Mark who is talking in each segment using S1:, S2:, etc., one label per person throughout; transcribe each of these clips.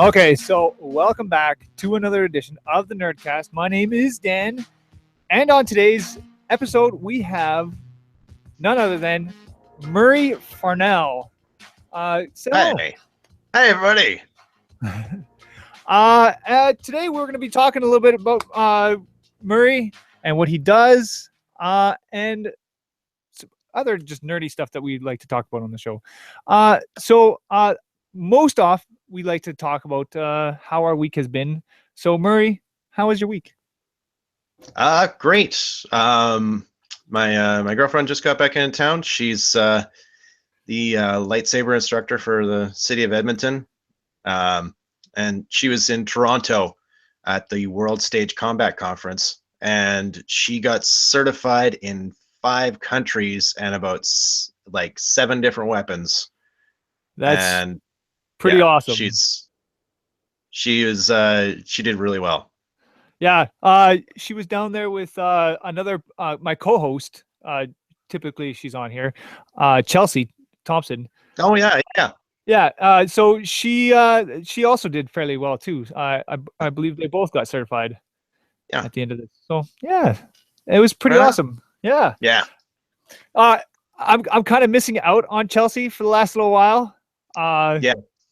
S1: Okay, so welcome back to another edition of the Nerdcast. My name is Dan, and on today's episode, we have none other than Murray Farnell. Say hello.
S2: Hey, everybody.
S1: Today, we're going to be talking a little bit about Murray and what he does, and some other just nerdy stuff that we like to talk about on the show. Most often, we like to talk about how our week has been. So, Murray, how was your week?
S2: Great. My girlfriend just got back into town. She's the lightsaber instructor for the city of Edmonton, and she was in Toronto at the World Stage Combat Conference, and she got certified in 5 countries and about 7 different weapons.
S1: That's pretty awesome.
S2: She did really well.
S1: Yeah, she was down there with another my co-host. Typically, she's on here, Chelsea Thompson.
S2: Oh yeah.
S1: So she also did fairly well too. I believe they both got certified.
S2: Yeah.
S1: At the end of this, so yeah, it was pretty awesome. Yeah. I'm kind of missing out on Chelsea for the last little while.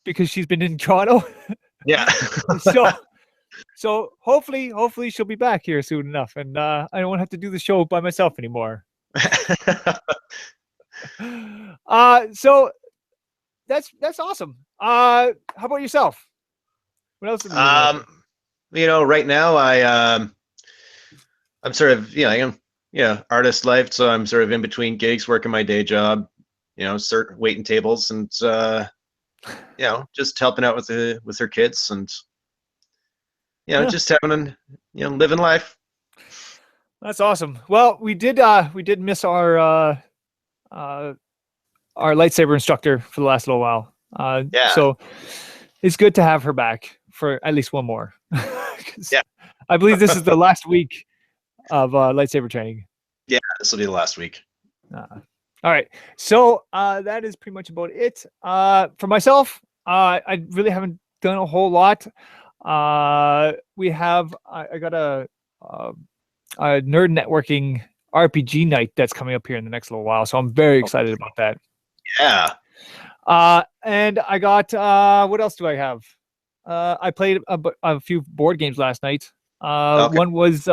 S1: Because she's been in Toronto.
S2: Yeah.
S1: So hopefully she'll be back here soon enough, and I don't have to do the show by myself anymore. So that's awesome. How about yourself? What else?
S2: Right now I'm sort of artist life, so I'm sort of in between gigs, working my day job, waiting tables, and just helping out with her kids, and just having living life.
S1: That's awesome. Well, we did miss our lightsaber instructor for the last little while. So it's good to have her back for at least one more.
S2: Yeah.
S1: I believe this is the last week of lightsaber training.
S2: Yeah, this will be the last week.
S1: All right, so that is pretty much about it. For myself, I really haven't done a whole lot. I got a nerd networking RPG night that's coming up here in the next little while, so I'm very excited about that.
S2: Yeah.
S1: And I got what else do I have? I played a few board games last night. One was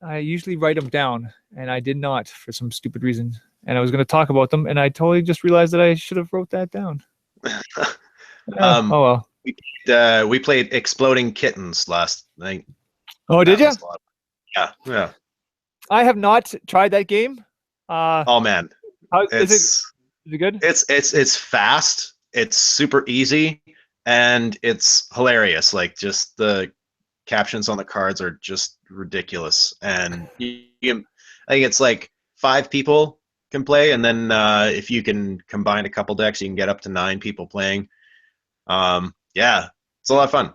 S1: I usually write them down, and I did not for some stupid reason. And I was going to talk about them, and I totally just realized that I should have wrote that down. Oh well.
S2: We played Exploding Kittens last night.
S1: Oh, did you?
S2: Yeah.
S1: I have not tried that game.
S2: Oh man,
S1: is it good?
S2: It's fast. It's super easy, and it's hilarious. Like, just the captions on the cards are just ridiculous, and I think it's 5 people can play, and then if you can combine a couple decks, you can get up to 9 people playing. It's a lot of fun.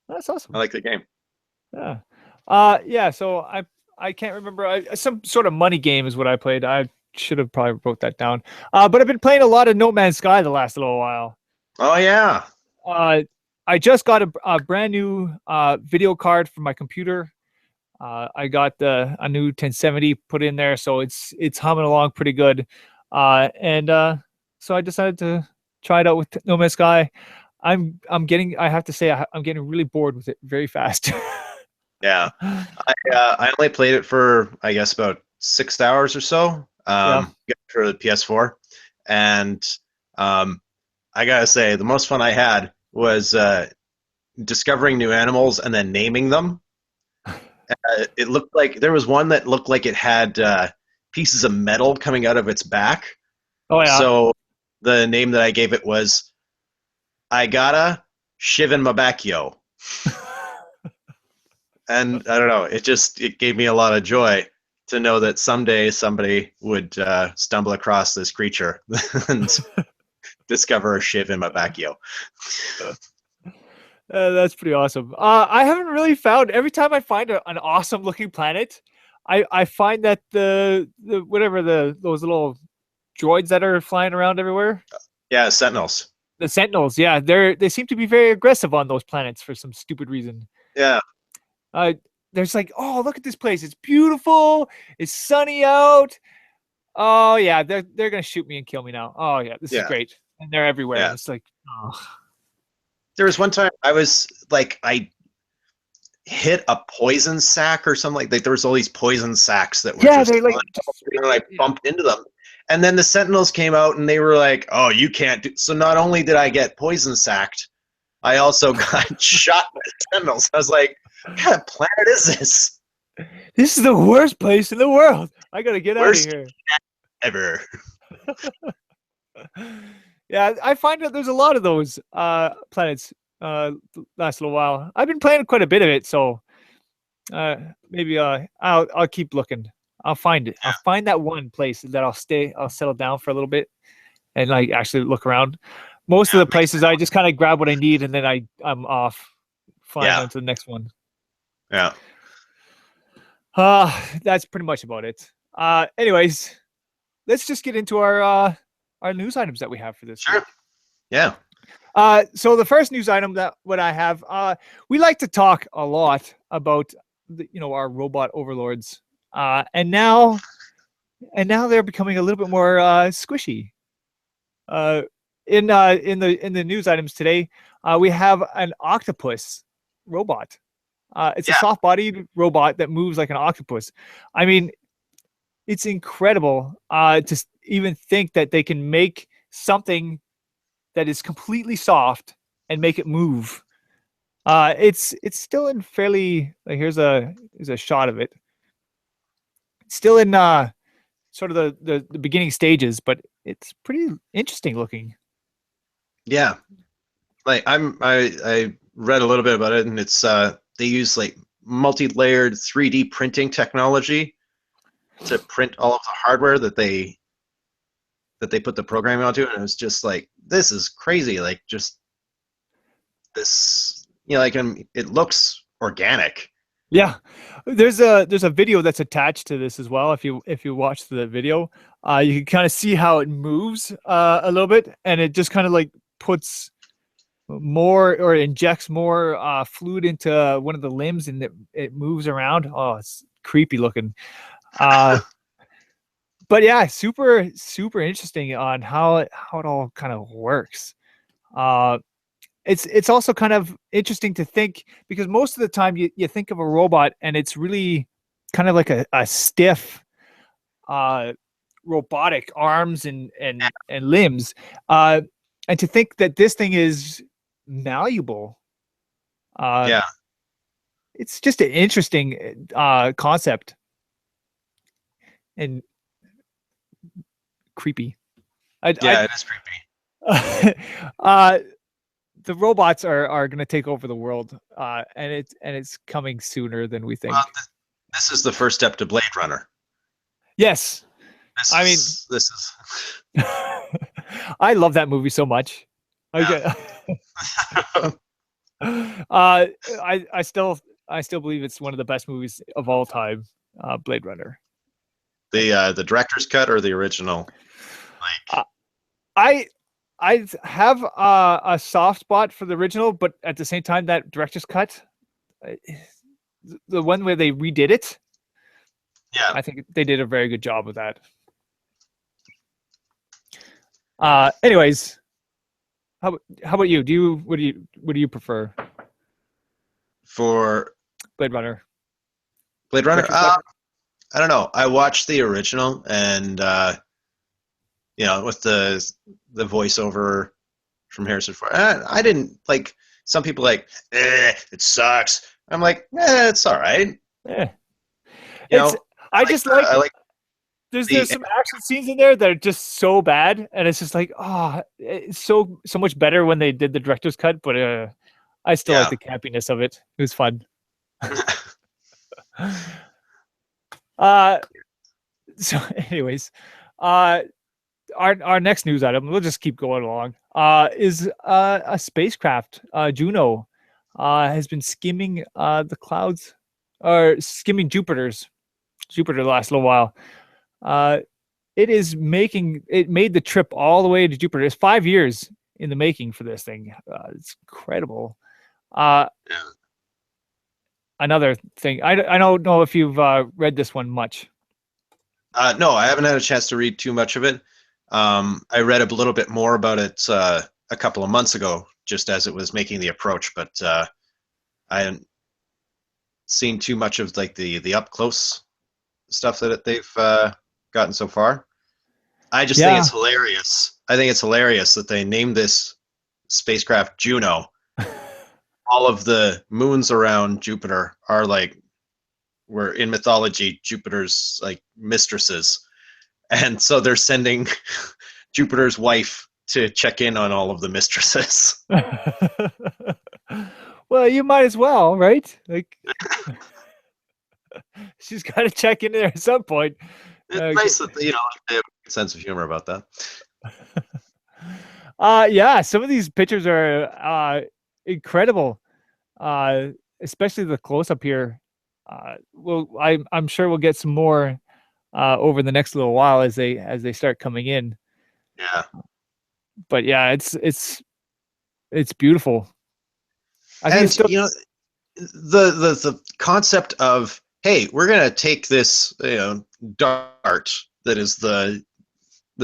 S1: That's awesome.
S2: I like the game.
S1: Yeah. So I can't remember. Some sort of money game is what I played. I should have probably wrote that down. But I've been playing a lot of No Man's Sky the last little while.
S2: Oh yeah.
S1: I just got a brand new video card for my computer. I got a new 1070 put in there, so it's humming along pretty good. So I decided to try it out with No Man's Sky. I have to say, I'm getting really bored with it very fast.
S2: Yeah, I only played it for, I guess, about 6 hours or so. For the PS4, and I gotta say, the most fun I had was discovering new animals and then naming them. It looked like there was one that looked like it had pieces of metal coming out of its back.
S1: Oh yeah.
S2: So the name that I gave it was I gotta Shivin Mabakyo. And I don't know, it gave me a lot of joy to know that someday somebody would stumble across this creature and discover a Shiv in Mabakyo.
S1: That's pretty awesome. I haven't really found, every time I find an awesome looking planet, I find that the those little droids that are flying around everywhere.
S2: Yeah, Sentinels.
S1: The Sentinels, yeah, they seem to be very aggressive on those planets for some stupid reason.
S2: Yeah.
S1: There's like, oh, look at this place. It's beautiful. It's sunny out. Oh yeah, they're gonna shoot me and kill me now. Oh yeah, this is great. And they're everywhere.
S2: Yeah.
S1: It's like, oh.
S2: There was one time I was like, I hit a poison sack or something like there was all these poison sacks that were just,
S1: they like,
S2: and I bumped into them. And then the Sentinels came out and they were like, oh, you can't do. So not only did I get poison sacked, I also got shot by the Sentinels. I was like, what kind of planet is this?
S1: This is the worst place in the world. I gotta get out of here.
S2: Ever.
S1: Yeah, I find that there's a lot of those planets last little while. I've been playing quite a bit of it, so maybe I'll keep looking. I'll find it. I'll find that one place that I'll settle down for a little bit and like actually look around. Most of the places I just kind of grab what I need and then I'm off, flying on to the next one.
S2: Yeah.
S1: That's pretty much about it. Anyways, let's just get into our news items that we have for this week.
S2: Yeah.
S1: So the first news item that what I have, we like to talk a lot about our robot overlords, and now they're becoming a little bit more squishy. In the news items today, we have an octopus robot. It's a soft-bodied robot that moves like an octopus. I mean, it's incredible to even think that they can make something that is completely soft and make it move. It's still in fairly, like, here's a shot of it. It's still in sort of the beginning stages, but it's pretty interesting looking.
S2: Yeah, like I read a little bit about it, and it's they use like multi-layered 3D printing technology to print all of the hardware that they put the programming onto, and it was just like, this is crazy. Like, just this, like, it looks organic.
S1: Yeah, there's a video that's attached to this as well. If you watch the video, you can kind of see how it moves a little bit, and it just kind of like puts more or injects more fluid into one of the limbs, and it moves around. Oh, it's creepy looking. But yeah, super interesting on how it all kind of works. It's also kind of interesting to think, because most of the time you think of a robot and it's really kind of like a stiff robotic arms and limbs, and to think that this thing is malleable. It's just an interesting concept and creepy.
S2: It is creepy.
S1: The robots are going to take over the world, and it's coming sooner than we think.
S2: This is the first step to Blade Runner.
S1: Yes,
S2: this is.
S1: I love that movie so much. Okay. I still believe it's one of the best movies of all time, Blade Runner.
S2: The director's cut or the original?
S1: I have a soft spot for the original, but at the same time, that director's cut, the one where they redid it, I think they did a very good job with that. Anyways, how about you? What do you prefer
S2: for
S1: Blade Runner?
S2: Blade Runner. I don't know. I watched the original, and with the voiceover from Harrison Ford, I didn't like. Some people like, it sucks. I'm like, it's all right.
S1: Yeah. I like. There's some action scenes in there that are just so bad, and it's just like, it's so much better when they did the director's cut. But I still like the campiness of it. It was fun. So anyways, our next news item, we'll just keep going along, is a spacecraft, Juno, has been skimming the clouds, or skimming Jupiter the last little while. It made the trip all the way to Jupiter. It's 5 years in the making for this thing. It's incredible. Uh,
S2: Yeah.
S1: Another thing, I don't know if you've read this one much.
S2: No, I haven't had a chance to read too much of it. I read a little bit more about it a couple of months ago, just as it was making the approach, but I hadn't seen too much of like the up close stuff that they've gotten so far. I just think
S1: Yeah.
S2: it's hilarious. I think it's hilarious that they named this spacecraft Juno. All of the moons around Jupiter are like, were in mythology Jupiter's like mistresses, and so they're sending Jupiter's wife to check in on all of the mistresses.
S1: Well, you might as well, right? Like, she's got to check in there at some point.
S2: It's nice that they have a sense of humor about that.
S1: Yeah, some of these pictures are incredible, especially the close up here. I'm sure we'll get some more over the next little while as they start coming in.
S2: Yeah.
S1: But yeah, it's beautiful. I think
S2: And
S1: it's still,
S2: the concept of, hey, we're gonna take this dart that is the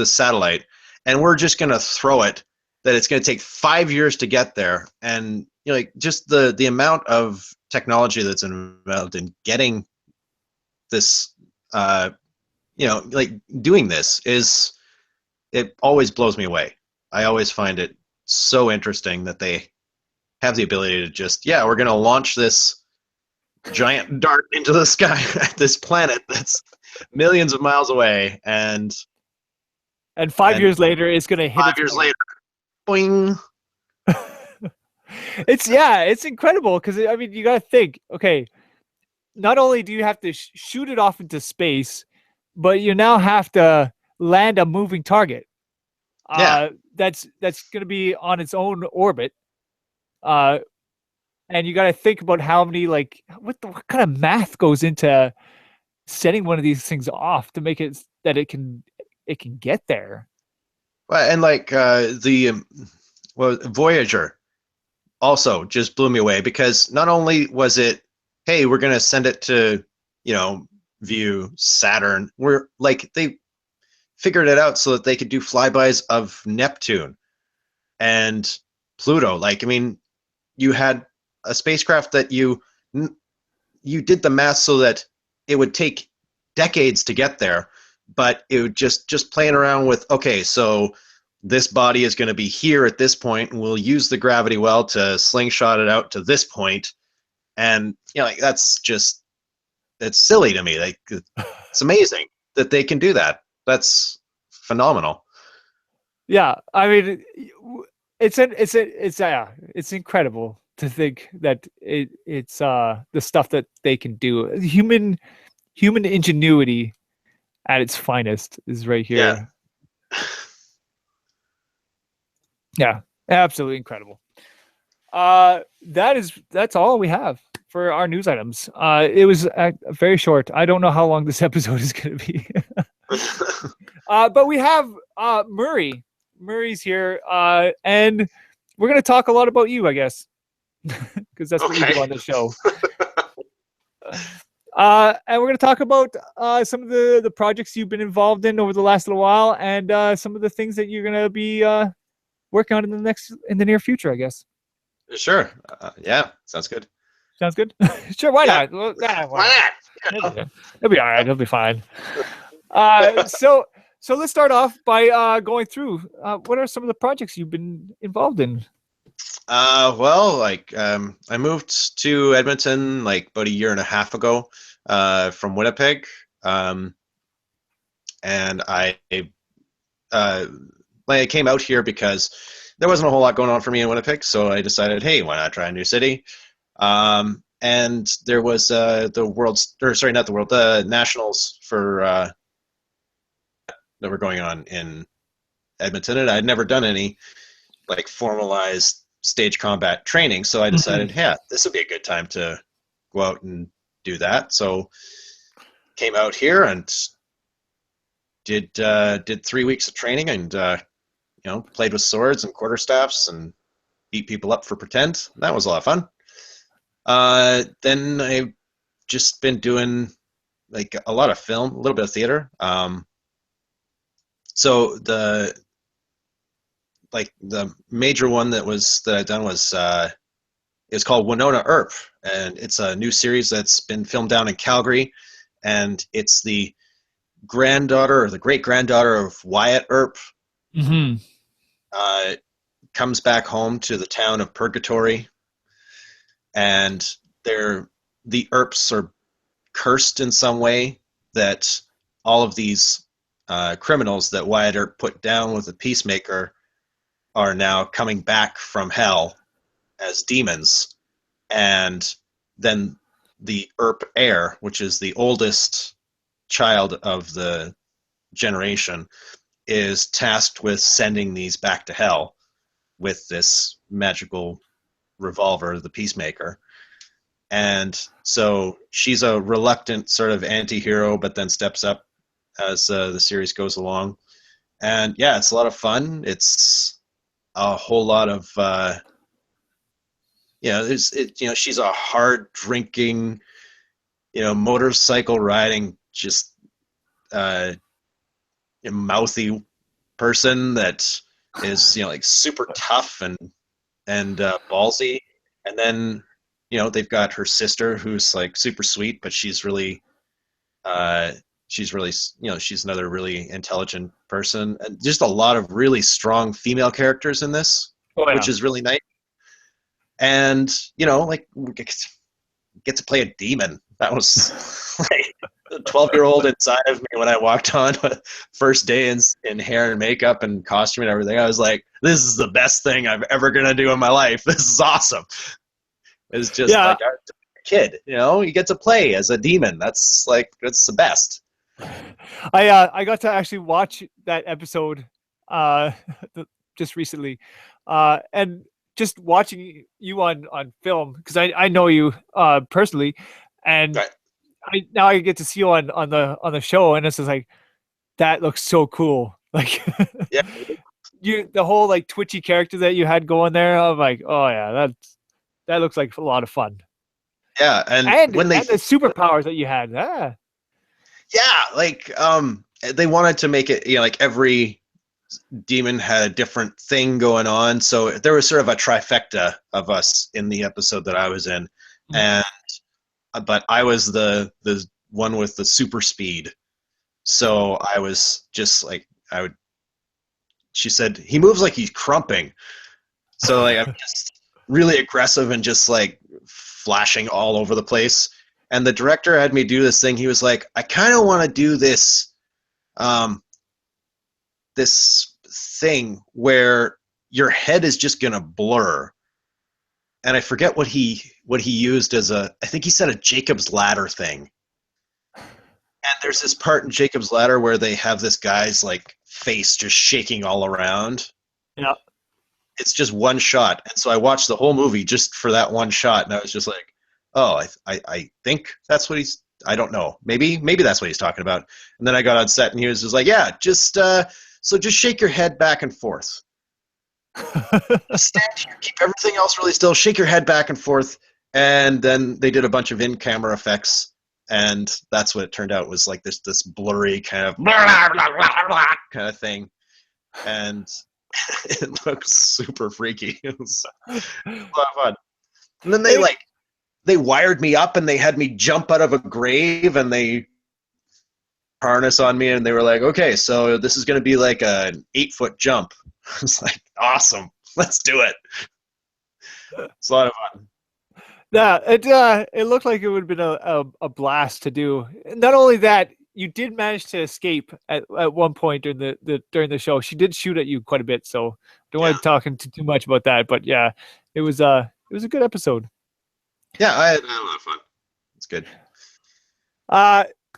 S2: satellite, and we're just gonna throw it. That it's gonna take 5 years to get there, and like just the amount of technology that's involved in getting this, like doing this it always blows me away. I always find it so interesting that they have the ability to just, we're going to launch this giant dart into the sky at this planet that's millions of miles away, and
S1: 5 years later it's going to hit
S2: 5 years later, boing.
S1: It's incredible because I mean, you got to think, okay, not only do you have to shoot it off into space, but you now have to land a moving target. That's going to be on its own orbit. And you got to think about how many, like, what kind of math goes into setting one of these things off to make it that it can get there.
S2: Well, and like Voyager also just blew me away, because not only was it, hey, we're going to send it to, view Saturn, we're like, they figured it out so that they could do flybys of Neptune and Pluto. Like, I mean, you had a spacecraft that you did the math so that it would take decades to get there, but it would just playing around with, okay, so this body is going to be here at this point, and we'll use the gravity well to slingshot it out to this point. And like, that's just, it's silly to me. Like, it's amazing that they can do that. That's phenomenal.
S1: Yeah, I mean, it's incredible to think that it's the stuff that they can do. Human ingenuity at its finest is right here. Yeah, absolutely incredible. That's all we have for our news items. It was very short. I don't know how long this episode is going to be. But we have Murray. Murray's here, and we're going to talk a lot about you, I guess, because that's what we do on the show. And we're going to talk about some of the projects you've been involved in over the last little while, and some of the things that you're going to be working on in the near future, I guess.
S2: Sure. Yeah, sounds good.
S1: Sounds good. Sure. Why not? Why not? It'll be all right. It'll be fine. So let's start off by going through what are some of the projects you've been involved in.
S2: Well, like I moved to Edmonton like about a year and a half ago from Winnipeg, and I came out here because there wasn't a whole lot going on for me in Winnipeg, so I decided, hey, why not try a new city? And there was the nationals for that were going on in Edmonton, and I'd never done any like formalized stage combat training, so I decided, this would be a good time to go out and do that. So came out here and did 3 weeks of training, and played with swords and quarterstaffs and beat people up for pretend. That was a lot of fun. Then I've just been doing like a lot of film, a little bit of theater. So the major one that I've done was it's called Wynonna Earp, and it's a new series that's been filmed down in Calgary, and it's the granddaughter or the great granddaughter of Wyatt Earp.
S1: Mm-hmm.
S2: Comes back home to the town of Purgatory, and the Earps are cursed in some way that all of these criminals that Wyatt Earp put down with the Peacemaker are now coming back from hell as demons. And then the Earp heir, which is the oldest child of the generation, is tasked with sending these back to hell with this magical revolver, the Peacemaker. And so she's a reluctant sort of anti-hero, but then steps up as the series goes along. And yeah, it's a lot of fun. It's a whole lot of she's a hard drinking, motorcycle riding, just mouthy person that is like super tough and ballsy. And then they've got her sister who's like super sweet, but she's really she's another really intelligent person, and just a lot of really strong female characters in this, which is really nice. And like we get to play a demon. That was like the 12-year-old inside of me when I walked on first day in hair and makeup and costume and everything. I was like, this is the best thing I'm ever gonna do in my life. This is awesome. It's just like a kid, you get to play as a demon. That's the best.
S1: I got to actually watch that episode just recently, and just watching you on film, because I know you personally, and
S2: right.
S1: I get to see you on the show, and it's just like, that looks so cool. Like,
S2: yeah,
S1: the whole like twitchy character that you had going there, I'm like, oh yeah, that looks like a lot of fun.
S2: Yeah, and when
S1: the superpowers that you had,
S2: yeah, like they wanted to make it, like every demon had a different thing going on, so there was sort of a trifecta of us in the episode that I was in. And but I was the one with the super speed, so I was just like, she said he moves like he's crumping, so like I'm just really aggressive and just like flashing all over the place. And the director had me do this thing. He was like, I kind of want to do this this thing where your head is just gonna blur. And I forget what he used as I think he said a Jacob's Ladder thing. And there's this part in Jacob's Ladder where they have this guy's like face just shaking all around.
S1: Yeah.
S2: It's just one shot. And so I watched the whole movie just for that one shot, and I was just like, oh, I think that's what I don't know. Maybe that's what he's talking about. And then I got on set and he was just like, yeah, just shake your head back and forth. Stand here, keep everything else really still, shake your head back and forth. And then they did a bunch of in-camera effects, and that's what it turned out, was like this blurry kind of kind of thing. And it looks super freaky. It was a lot of fun. And then they wired me up and they had me jump out of a grave, and they harness on me, and they were like, okay, so this is going to be like an 8-foot jump. I was like, awesome, let's do it. It's a lot of fun.
S1: Yeah, it looked like it would have been a blast to do. Not only that, you did manage to escape at one point during the show. She did shoot at you quite a bit, so don't want to talk too much about that. But yeah, it was a good episode.
S2: Yeah, I had a lot of fun. It's good.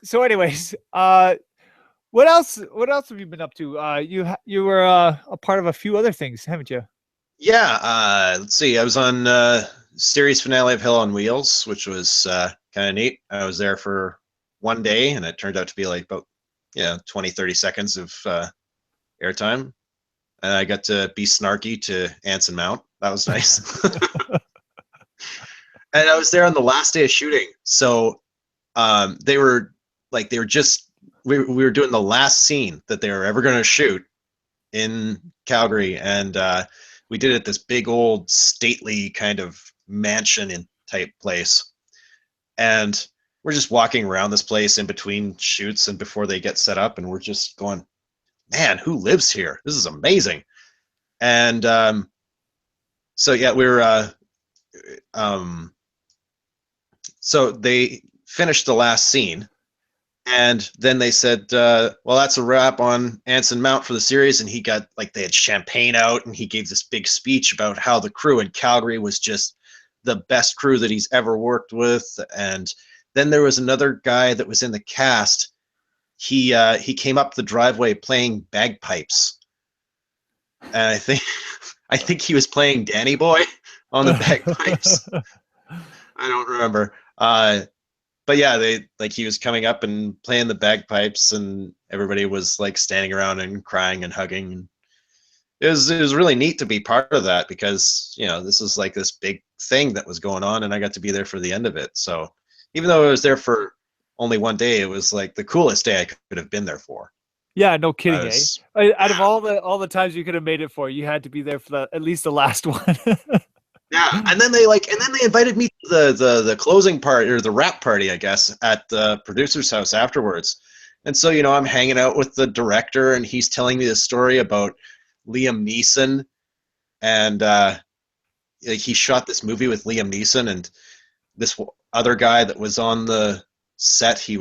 S1: So anyways, what else have you been up to? You were a part of a few other things, haven't you?
S2: Yeah, let's see. I was on series finale of Hell on Wheels, which was kind of neat. I was there for one day, and it turned out to be like about 20-30 seconds of airtime. and I got to be snarky to Anson Mount. That was nice. And I was there on the last day of shooting, so they were just we were doing the last scene that they were ever going to shoot in Calgary, and we did it at this big old stately kind of mansion in type place, and we're just walking around this place in between shoots and before they get set up, and we're just going, man, who lives here? This is amazing. And so yeah, so they finished the last scene, and then they said, well, that's a wrap on Anson Mount for the series. And he got, like, they had champagne out, and he gave this big speech about how the crew in Calgary was just the best crew that he's ever worked with. And then there was another guy that was in the cast. He came up the driveway playing bagpipes. And I think he was playing Danny Boy on the bagpipes. I don't remember. But yeah, he was coming up and playing the bagpipes, and everybody was like standing around and crying and hugging. It was really neat to be part of that, because, you know, this is like this big thing that was going on, and I got to be there for the end of it. So even though I was there for only one day, it was like the coolest day I could have been there for.
S1: Yeah, no kidding. Out of all the times you could have made it for, you had to be there for at least the last one.
S2: Yeah, and then they invited me to the closing part, or the wrap party, I guess, at the producer's house afterwards. And so, you know, I'm hanging out with the director, and he's telling me the story about Liam Neeson, and he shot this movie with Liam Neeson, and this other guy that was on the set, he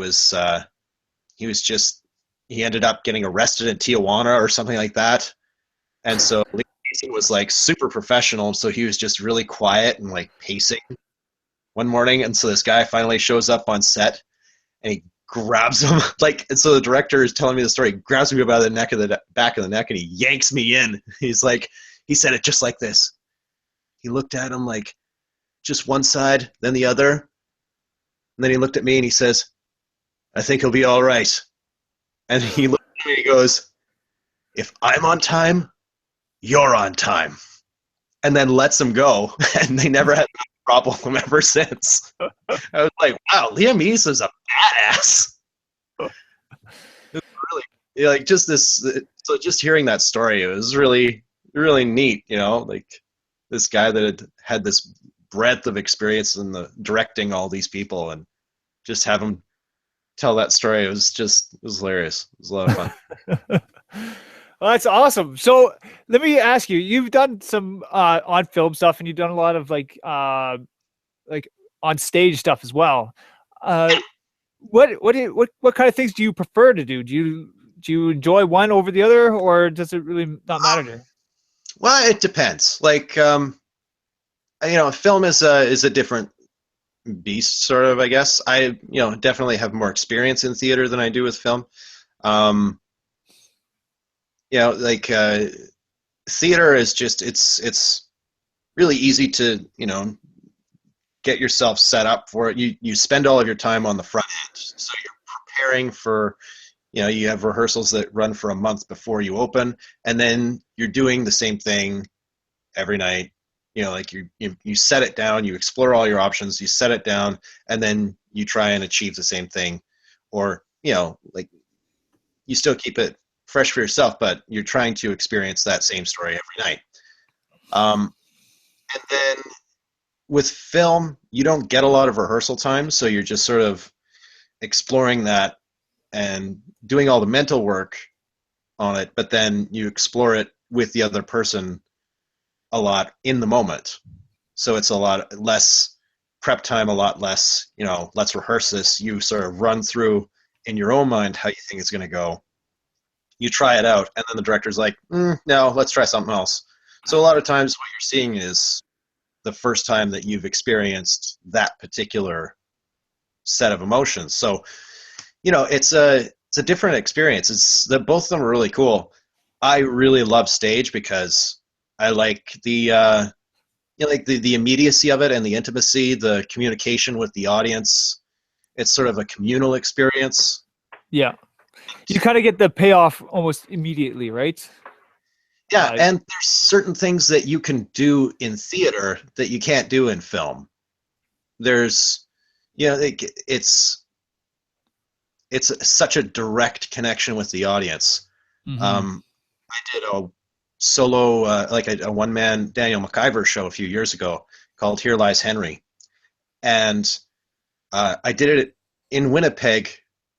S2: ended up getting arrested in Tijuana or something like that. And so Liam Neeson was like super professional, so he was just really quiet and like pacing one morning. And so this guy finally shows up on set, and he grabs him, and so the director is telling me the story. He grabs me by the back of the neck, and he yanks me in. He's like, he said it just like this. He looked at him like just one side, then the other, and then he looked at me and he says, "I think he'll be all right." And he looked at me and he goes, "If I'm on time, you're on time." And then lets him go. And they never had a problem ever since. I was like, wow, Liam Neeson's a badass. It was really, like, just this. So just hearing that story, it was really, really neat, you know, like this guy that had this breadth of experience in directing all these people, and just have him tell that story. It was hilarious. It was a lot of fun.
S1: Well, that's awesome. So let me ask you, you've done some on film stuff, and you've done a lot of like on stage stuff as well. What kind of things do you prefer to do? Do you enjoy one over the other, or does it really not matter to you?
S2: Well, it depends. Like, you know, film is a different beast, sort of, I guess. I, you know, definitely have more experience in theater than I do with film. You know, like, theater is just, it's really easy to, you know, get yourself set up for it. You spend all of your time on the front end, so you're preparing for, you know, you have rehearsals that run for a month before you open, and then you're doing the same thing every night. You know, like you set it down, you explore all your options, you set it down, and then you try and achieve the same thing. Or, you know, like, you still keep it fresh for yourself, but you're trying to experience that same story every night. And then with film, you don't get a lot of rehearsal time, so you're just sort of exploring that and doing all the mental work on it, but then you explore it with the other person a lot in the moment. So it's a lot less prep time, a lot less, you know, let's rehearse this. You sort of run through in your own mind how you think it's going to go. You try it out, and then the director's like, no, let's try something else. So a lot of times what you're seeing is the first time that you've experienced that particular set of emotions. So, you know, it's a different experience. Both of them are really cool. I really love stage because I like the you know, like the immediacy of it, and the intimacy, the communication with the audience. It's sort of a communal experience.
S1: Yeah. You kind of get the payoff almost immediately, right?
S2: Yeah, and there's certain things that you can do in theater that you can't do in film. There's, it's such a direct connection with the audience. I did a solo, like a one-man Daniel McIver show a few years ago called Here Lies Henry. And I did it in Winnipeg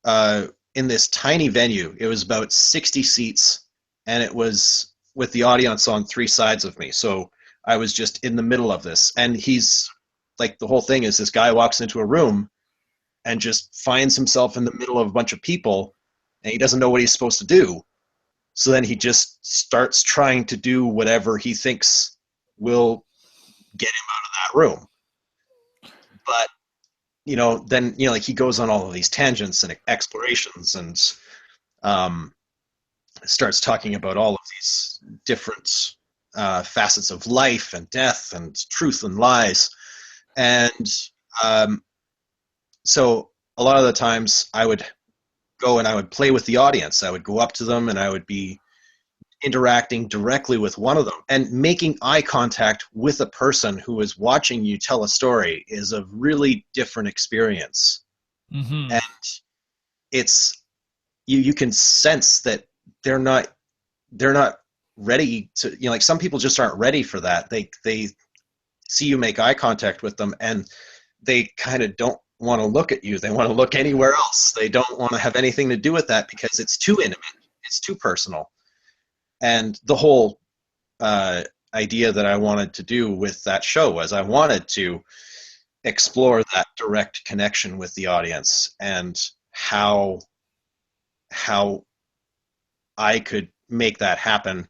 S2: in this tiny venue. It was about 60 seats, and it was with the audience on three sides of me. So I was just in the middle of this. And he's like, the whole thing is this guy walks into a room and just finds himself in the middle of a bunch of people, and he doesn't know what he's supposed to do. So then he just starts trying to do whatever he thinks will get him out of that room. But, then, like he goes on all of these tangents and explorations and starts talking about all of these different facets of life and death and truth and lies. And so a lot of the times I would go and I would play with the audience. I would go up to them and I would be interacting directly with one of them, and making eye contact with a person who is watching you tell a story is a really different experience. And it's, you can sense that they're not ready to, like some people just aren't ready for that. They see you make eye contact with them and they kind of don't want to look at you. They want to look anywhere else. They don't want to have anything to do with that because it's too intimate. It's too personal. And the whole idea that I wanted to do with that show was I wanted to explore that direct connection with the audience and how I could make that happen.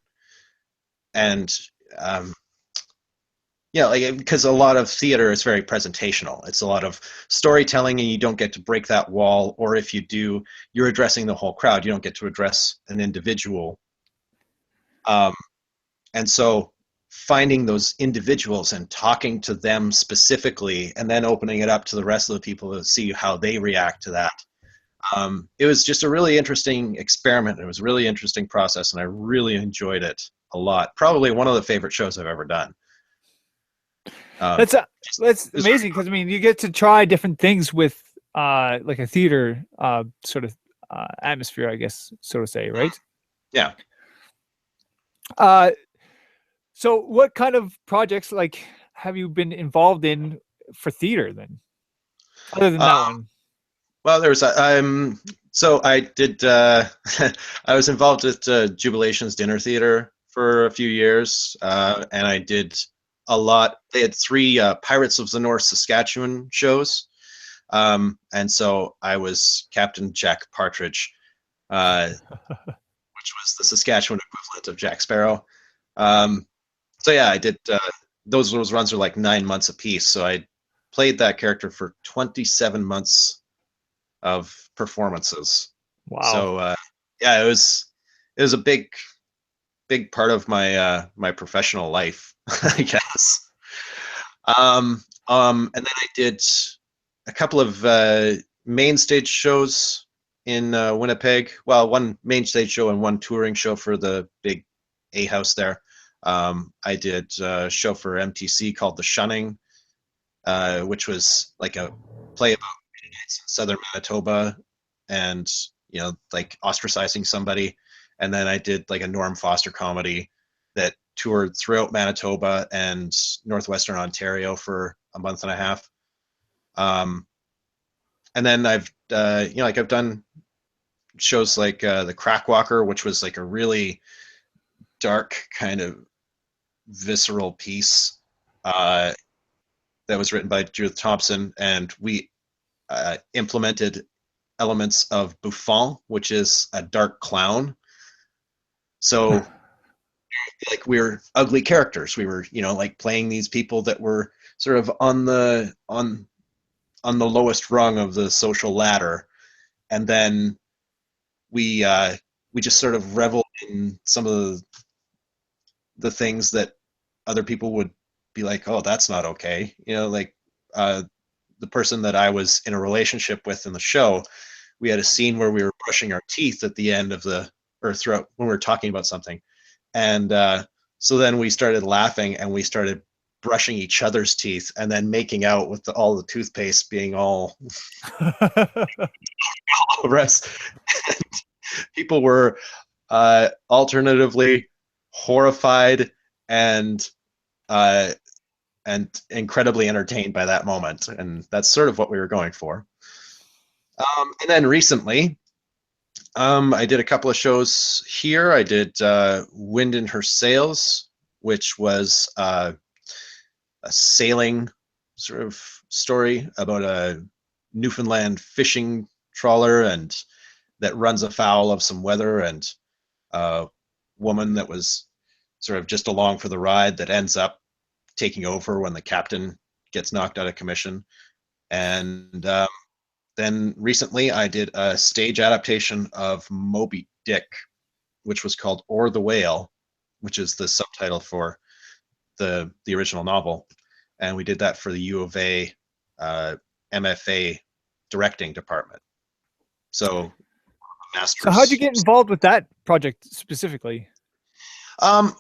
S2: And because a lot of theater is very presentational. It's a lot of storytelling, and you don't get to break that wall. Or if you do, you're addressing the whole crowd. You don't get to address an individual. And so finding those individuals and talking to them specifically, and then opening it up to the rest of the people to see how they react to that. It was just a really interesting experiment. It was a really interesting process, and I really enjoyed it a lot. Probably one of the favorite shows I've ever done.
S1: That's amazing, because I mean, you get to try different things with like a theater sort of atmosphere, I guess, so to say, right?
S2: Yeah.
S1: So what kind of projects have you been involved in for theater then, other than that one?
S2: Well, there's so I did I was involved with Jubilation's Dinner Theater for a few years, and I did a lot. They had 3 Pirates of the North Saskatchewan shows, and so I was Captain Jack Partridge, which was the Saskatchewan equivalent of Jack Sparrow. So yeah, I did those runs are like 9 months apiece. So I played that character for 27 months of performances.
S1: Wow.
S2: So yeah, it was a big part of my my professional life, I guess. And then I did a couple of main stage shows in Winnipeg. Well, one main stage show and one touring show for the big A house there. I did a show for MTC called The Shunning, which was like a play about Mennonites in southern Manitoba and, like ostracizing somebody. And then I did like a Norm Foster comedy that toured throughout Manitoba and northwestern Ontario for a month and a half. And then I've, I've done shows like The Crackwalker, which was like a really dark kind of visceral piece that was written by Judith Thompson, and we implemented elements of Buffon, which is a dark clown. So like we were ugly characters. We were, like playing these people that were sort of on the lowest rung of the social ladder, and then we just sort of reveled in some of the things that other people would be like, oh, that's not okay. Like the person that I was in a relationship with in the show, we had a scene where we were brushing our teeth at the end of or throughout when we were talking about something. And so then we started laughing and we started brushing each other's teeth and then making out with all the toothpaste being all the rest. People were alternatively horrified and uh, incredibly entertained by that moment, and that's sort of what we were going for. And then recently, I did a couple of shows here. I did Wind in Her Sails, which was a sailing sort of story about a Newfoundland fishing trawler and that runs afoul of some weather, and a woman that was sort of just along for the ride that ends up taking over when the captain gets knocked out of commission. And then recently I did a stage adaptation of Moby Dick, which was called Or the Whale, which is the subtitle for the original novel. And we did that for the U of A MFA Directing department. So
S1: So how'd you get involved with that project specifically?
S2: Well,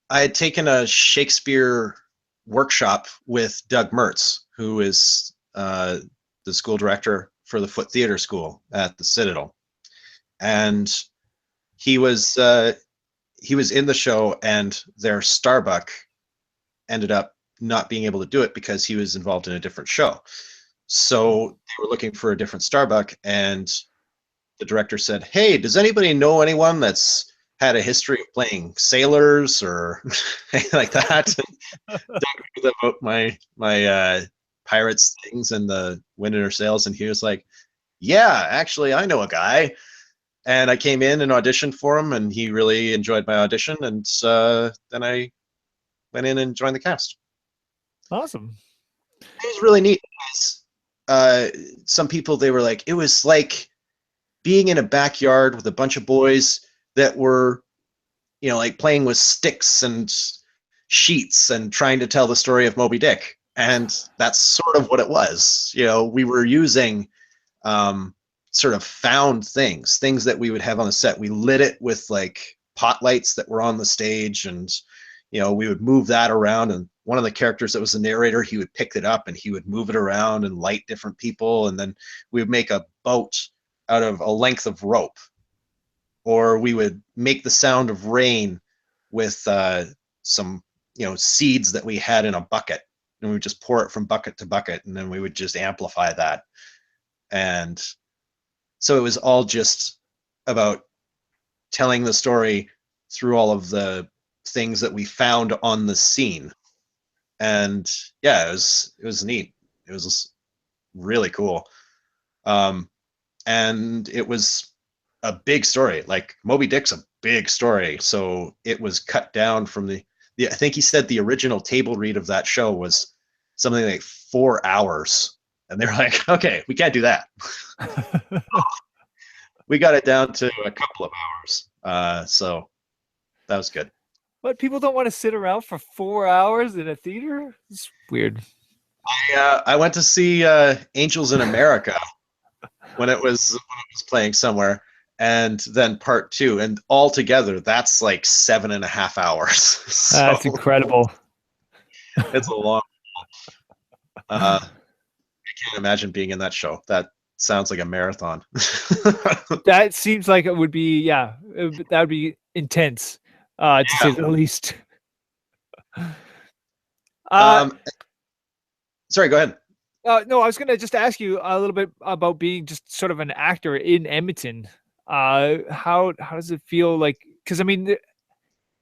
S2: I had taken a Shakespeare workshop with Doug Mertz, who is the school director for the Foot Theater School at the Citadel, and he was in the show, and their Starbuck ended up not being able to do it because he was involved in a different show. So they were looking for a different Starbuck, and the director said, "Hey, does anybody know anyone that's had a history of playing sailors or anything like that?" And Doug knew about my pirates things and the Wind in Her Sails, and he was like, "Yeah, actually, I know a guy." And I came in and auditioned for him, and he really enjoyed my audition, and then I went in and joined the cast.
S1: Awesome.
S2: It was really neat because some people, they were like, it was like being in a backyard with a bunch of boys that were, like playing with sticks and sheets and trying to tell the story of Moby Dick. And that's sort of what it was. We were using sort of found things that we would have on the set. We lit it with like pot lights that were on the stage, and we would move that around, and one of the characters that was the narrator, he would pick it up and he would move it around and light different people, and then we would make a boat out of a length of rope, or we would make the sound of rain with some seeds that we had in a bucket, and we would just pour it from bucket to bucket, and then we would just amplify that. And so it was all just about telling the story through all of the things that we found on the scene. And yeah, it was neat. It was really cool. And it was a big story. Like Moby Dick's a big story, so it was cut down from the I think he said the original table read of that show was something like 4 hours, and they're like, okay, we can't do that. We got it down to a couple of hours, so that was good.
S1: But people don't want to sit around for 4 hours in a theater? It's weird.
S2: I went to see Angels in America when it was playing somewhere, and then part 2, and all together that's like 7.5 hours. So
S1: that's incredible.
S2: It's a long. I can't imagine being in that show. That sounds like a marathon.
S1: That seems like it would be, that would be intense, to say the least.
S2: Sorry, go ahead.
S1: No, I was going to just ask you a little bit about being just sort of an actor in Edmonton. How does it feel like? Because I mean,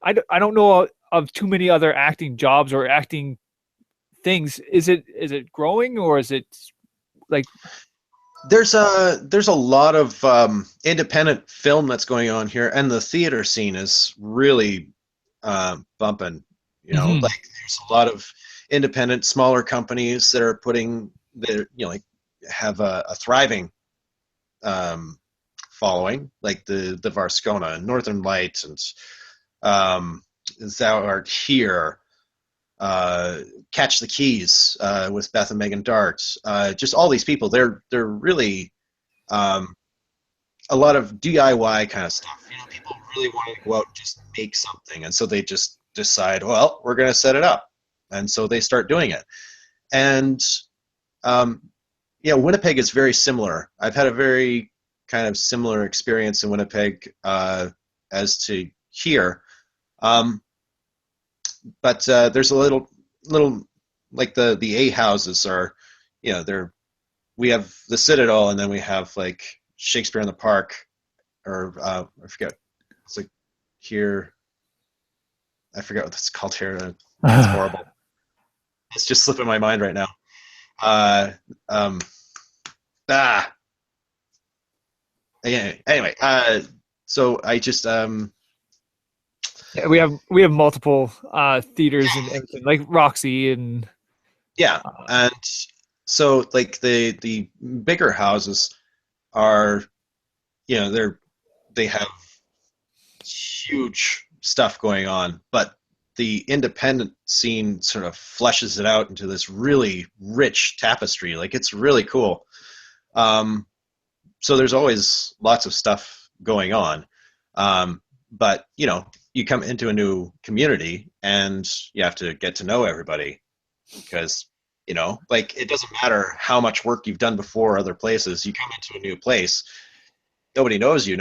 S1: I don't know of too many other acting jobs or acting things. Is it growing, or is it like?
S2: There's a lot of independent film that's going on here, and the theater scene is really bumping. Like there's a lot of independent, smaller companies that are putting their, like have a thriving following, like the Varscona and Northern Light and Thou Art Here, Catch the Keys with Beth and Megan Dart, just all these people. They're really a lot of DIY kind of stuff. People really wanting to go out and just make something. And so they just decide, well, we're going to set it up. And so they start doing it. And, Winnipeg is very similar. I've had a very kind of similar experience in Winnipeg as to here. But there's a little like the A houses are, we have the Citadel, and then we have like Shakespeare in the Park, or I forget. It's like here. I forget what that's called here. It's horrible. It's just slipping my mind right now. Anyway, so I just
S1: Yeah, we have multiple theaters and everything, like Roxy and
S2: and so like the bigger houses are, they have huge stuff going on, but the independent scene sort of fleshes it out into this really rich tapestry. Like, it's really cool. So there's always lots of stuff going on. But, you come into a new community and you have to get to know everybody, because, like, it doesn't matter how much work you've done before other places. You come into a new place, nobody knows you,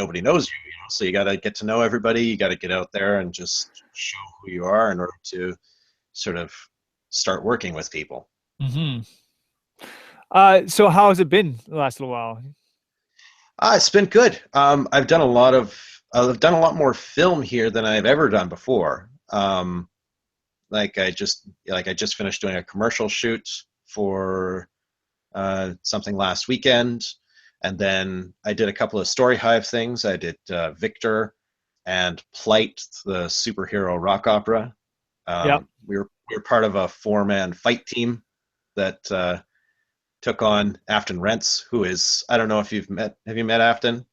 S2: so you got to get to know everybody. You got to get out there and just show who you are in order to sort of start working with people.
S1: Mm-hmm. So how has it been the last little while?
S2: It's been good. I've done a lot more film here than I've ever done before. Like I just finished doing a commercial shoot for something last weekend, and then I did a couple of Storyhive things. I did Victor and Plight, the superhero rock opera. We were part of a 4-man fight team that took on Afton Rents, who is, I don't know if have you met Afton?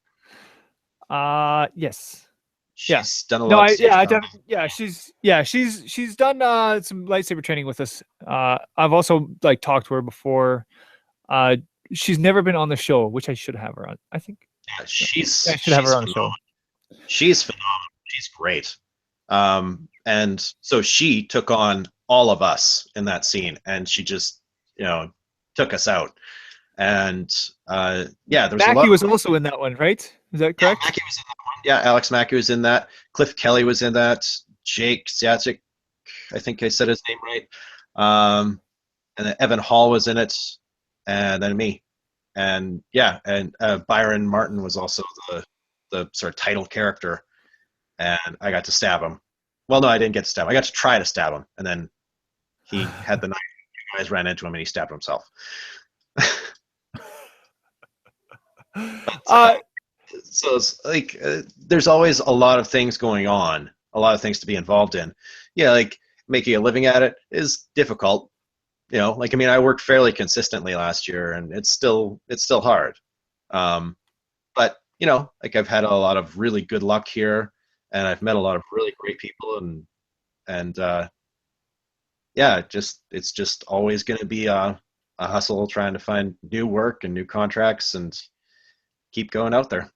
S1: Yes.
S2: She's done a lot of stage
S1: she's done some lightsaber training with us. I've also like talked to her before. She's never been on the show, which I should have her on. I think
S2: I should
S1: have her on the show.
S2: She's phenomenal. She's great. And so she took on all of us in that scene, and she just, took us out. And there was
S1: Mackie was also in that one, right? Is that correct?
S2: Yeah, Mackie was in that one. Yeah, Alex Mackie was in that. Cliff Kelly was in that. Jake Siacic, I think I said his name right. And then Evan Hall was in it, and then me. And Byron Martin was also the sort of title character, and I got to stab him. Well, no, I didn't get to stab him. I got to try to stab him, and then he had the knife. You guys ran into him, and he stabbed himself. So it's like there's always a lot of things going on, a lot of things to be involved in. Like making a living at it is difficult. I worked fairly consistently last year, and it's still hard. But like I've had a lot of really good luck here, and I've met a lot of really great people, and it's just always going to be a hustle trying to find new work and new contracts and keep going out there.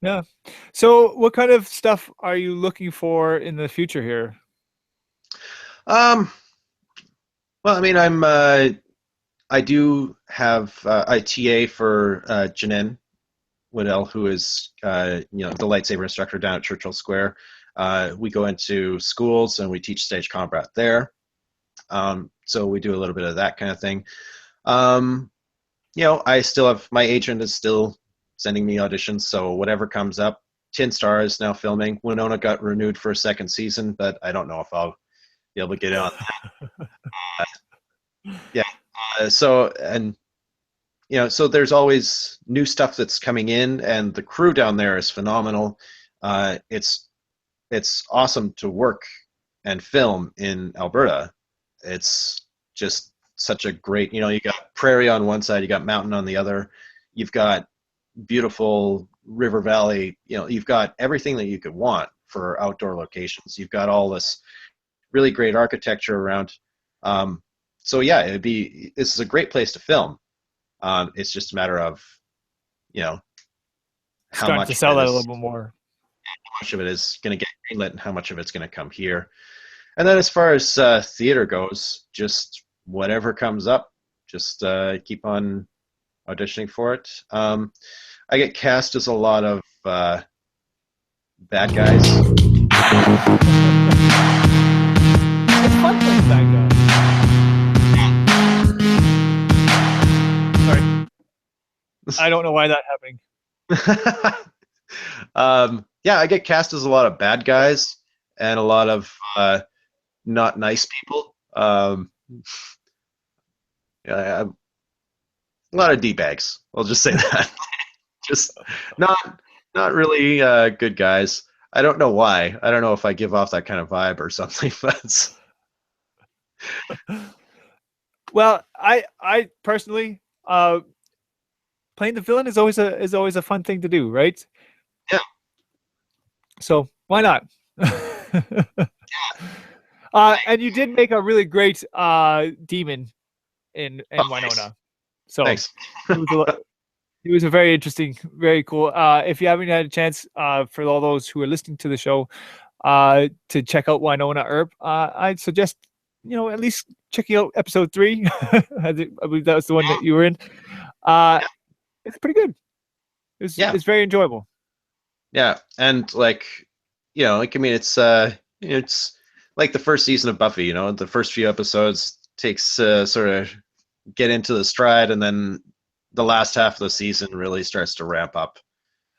S1: Yeah. So what kind of stuff are you looking for in the future here?
S2: Well, I do have a TA for Janine Waddell, who is the lightsaber instructor down at Churchill Square. We go into schools and we teach stage combat there. So we do a little bit of that kind of thing. I still have, my agent is still sending me auditions, so whatever comes up. Tin Star is now filming. Winona got renewed for a second season, but I don't know if I'll be able to get on that. So there's always new stuff that's coming in, and the crew down there is phenomenal. It's awesome to work and film in Alberta. It's just such a great, you got prairie on one side, you got mountain on the other, you've got beautiful river valley, you've got everything that you could want for outdoor locations. You've got all this really great architecture around. This is a great place to film. It's just a matter of, how
S1: starting
S2: much
S1: to sell that a little bit more.
S2: much of it is going to get greenlit and how much of it's going to come here. And then as far as theater goes, just whatever comes up, just keep on auditioning for it. I get cast as a lot of bad guys.
S1: It's fun playing bad guys. Sorry. I don't know why that's happening.
S2: Yeah, I get cast as a lot of bad guys and a lot of not nice people. Yeah, a lot of d-bags. I'll just say that. Just not really good guys. I don't know why. I don't know if I give off that kind of vibe or something, but
S1: well, I personally, playing the villain is always a fun thing to do, right?
S2: Yeah.
S1: So why not? And you did make a really great demon in Winona.
S2: Nice.
S1: So
S2: Thanks.
S1: It was a very interesting, very cool. If you haven't had a chance, for all those who are listening to the show, to check out Wynonna Earp, I'd suggest, at least checking out episode 3. I believe that was the one that you were in. It's pretty good. It's very enjoyable.
S2: Yeah, and I mean, it's like the first season of Buffy. The first few episodes takes sort of get into the stride, and then the last half of the season really starts to ramp up.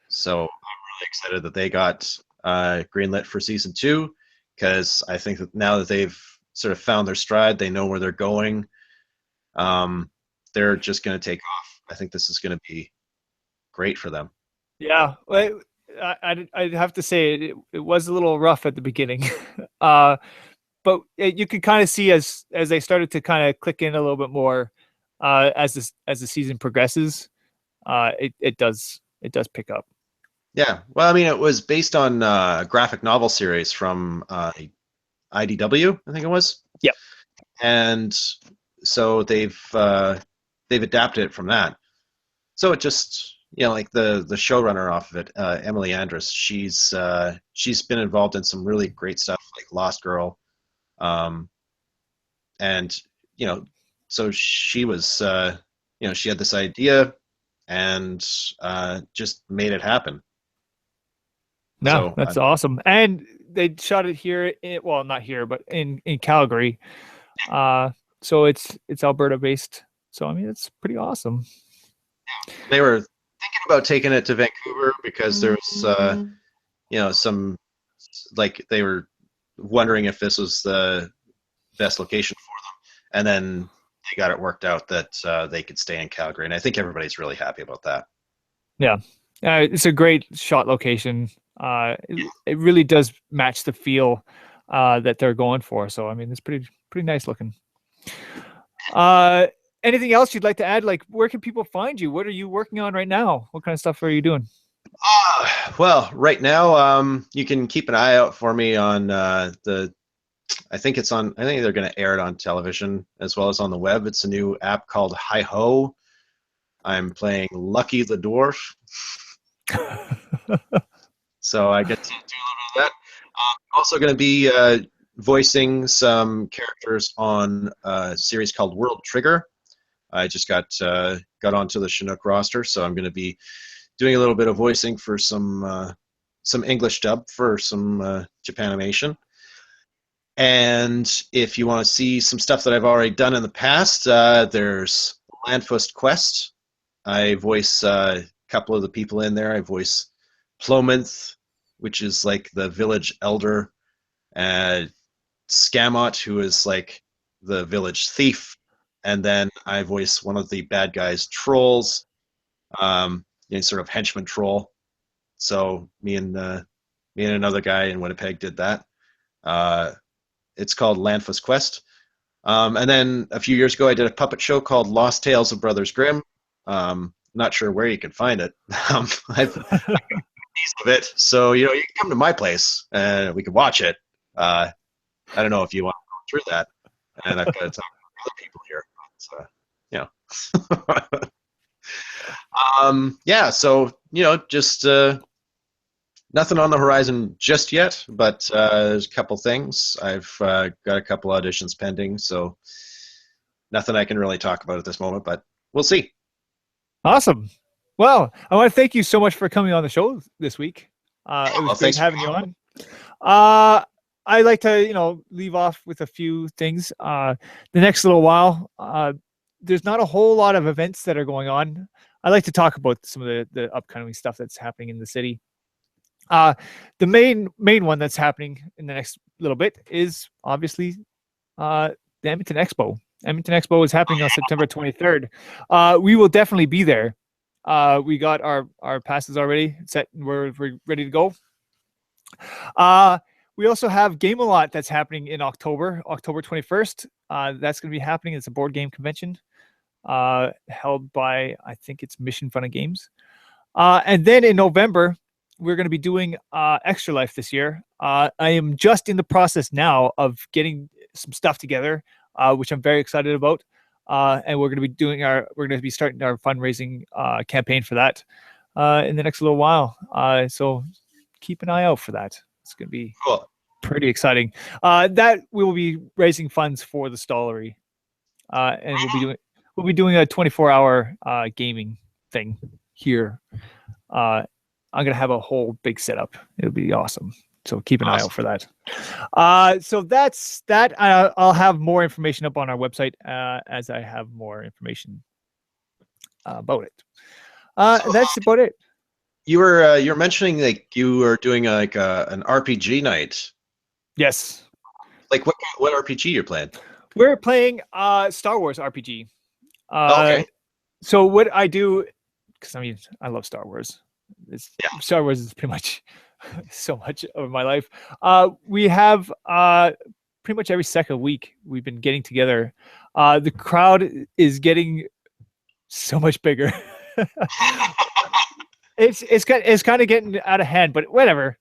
S2: So I'm really excited that they got greenlit for season 2, because I think that now that they've sort of found their stride, they know where they're going. They're just going to take off. I think this is going to be great for them.
S1: Yeah, I'd have to say it was a little rough at the beginning, but you could kind of see as they started to kind of click in a little bit more, as the season progresses, it does pick up.
S2: Yeah, well, I mean, it was based on a graphic novel series from IDW, I think it was.
S1: Yeah,
S2: and so they've adapted it from that. So it just like the showrunner off of it, Emily Andrus, she's been involved in some really great stuff like Lost Girl, and so she was she had this idea and just made it happen.
S1: No,
S2: so,
S1: that's awesome. And they shot it here, not here, but in Calgary. So it's Alberta based. So I mean, it's pretty awesome.
S2: They were thinking about taking it to Vancouver because there was some, like, they were wondering if this was the best location for them, and then they got it worked out that they could stay in Calgary, and I think everybody's really happy about that.
S1: Yeah, it's a great shot location. It really does match the feel that they're going for. So I mean, it's pretty nice looking. Anything else you'd like to add? Like, where can people find you? What are you working on right now? What kind of stuff are you doing?
S2: Well, right now, you can keep an eye out for me on I think they're going to air it on television as well as on the web. It's a new app called Hi Ho. I'm playing Lucky the Dwarf. So I get to do a little bit of that. I'm also going to be voicing some characters on a series called World Trigger. I just got onto the Chinook roster, so I'm going to be doing a little bit of voicing for some English dub for some Japanimation. And if you want to see some stuff that I've already done in the past, there's Landfust Quest. I voice a couple of the people in there. I voice Plominth, which is like the village elder, Scamot, who is like the village thief, and then I voice one of the bad guys, Trolls, sort of henchman troll. So me and another guy in Winnipeg did that. It's called Landfust Quest. And then a few years ago, I did a puppet show called Lost Tales of Brothers Grimm. Not sure where you can find it. I've got a piece of it, so you can come to my place and we can watch it. I don't know if you want to go through that, and I've got to talk to other people here. So, yeah. So just Nothing on the horizon just yet, but there's a couple things. I've got a couple auditions pending, so nothing I can really talk about at this moment, but we'll see.
S1: Awesome. Well, I want to thank you so much for coming on the show this week. It was great having you on. I like to, leave off with a few things. The next little while, there's not a whole lot of events that are going on. I like to talk about some of the upcoming stuff that's happening in the city. The main one that's happening in the next little bit is obviously the Edmonton Expo. Edmonton Expo is happening on September 23rd. We will definitely be there. We got our passes already set, and we're ready to go. We also have Game-A-Lot that's happening in October 21st. That's going to be happening. It's a board game convention held by, I think it's Mission Fun and Games. And then in November, we're going to be doing Extra Life this year. I am just in the process now of getting some stuff together, which I'm very excited about. And we're going to be starting our fundraising campaign for that in the next little while. So keep an eye out for that. It's going to be
S2: cool.
S1: Pretty exciting. That we will be raising funds for the Stollery, and we'll be doing a 24-hour gaming thing here. I'm going to have a whole big setup. It'll be awesome. So keep an eye out for that. So that's that. I'll have more information up on our website as I have more information about it. That's about it.
S2: You were mentioning like you were doing like an RPG night.
S1: Yes.
S2: Like what RPG you're playing?
S1: We're playing Star Wars RPG.
S2: Okay.
S1: So what I do, because I love Star Wars. Star Wars is pretty much so much of my life. We have pretty much every second week we've been getting together. The crowd is getting so much bigger. It's kind of getting out of hand, but whatever.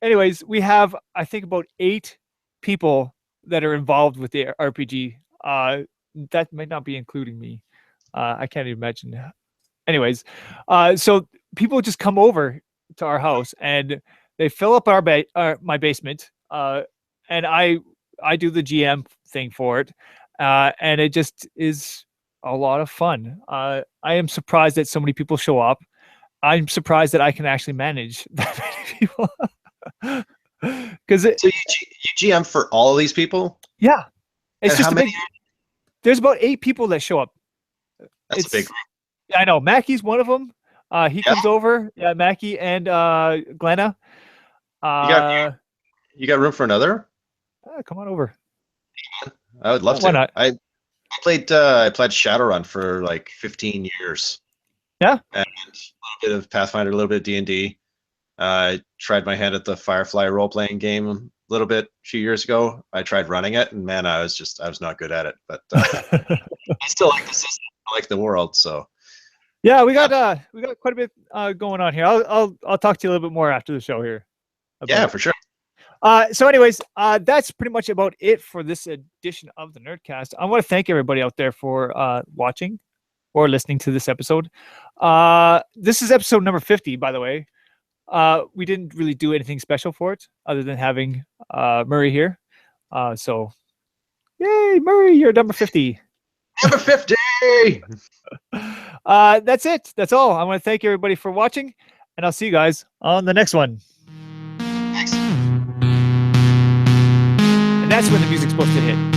S1: Anyways, we have I think about 8 people that are involved with the RPG. That might not be including me. I can't even imagine. Anyways, so people just come over to our house and they fill up my basement, and I do the GM thing for it, and it just is a lot of fun. I am surprised that so many people show up. I'm surprised that I can actually manage that many people. So
S2: you GM for all of these people?
S1: Yeah, it's
S2: and
S1: just there's about 8 people that show up.
S2: That's a big group.
S1: I know. Mackie's one of them. He comes over. Yeah, Mackie and Glenna.
S2: You got room for another?
S1: Come on over.
S2: I would love to.
S1: Why not?
S2: I played Shadowrun for like 15 years.
S1: Yeah.
S2: And a little bit of Pathfinder, a little bit of D&D. I tried my hand at the Firefly role-playing game a little bit a few years ago. I tried running it, and man, I was not good at it. But I still like the system. I like the world, so.
S1: Yeah, we got quite a bit going on here. I'll talk to you a little bit more after the show here.
S2: Yeah, for sure.
S1: So anyways, that's pretty much about it for this edition of the Nerdcast. I want to thank everybody out there for watching or listening to this episode. This is episode number 50, by the way. We didn't really do anything special for it other than having Murray here. So yay, Murray, you're number 50.
S2: Number 50!
S1: That's it. That's all. I want to thank everybody for watching, and I'll see you guys on the next one.
S2: Thanks.
S1: And that's when the music's supposed to hit.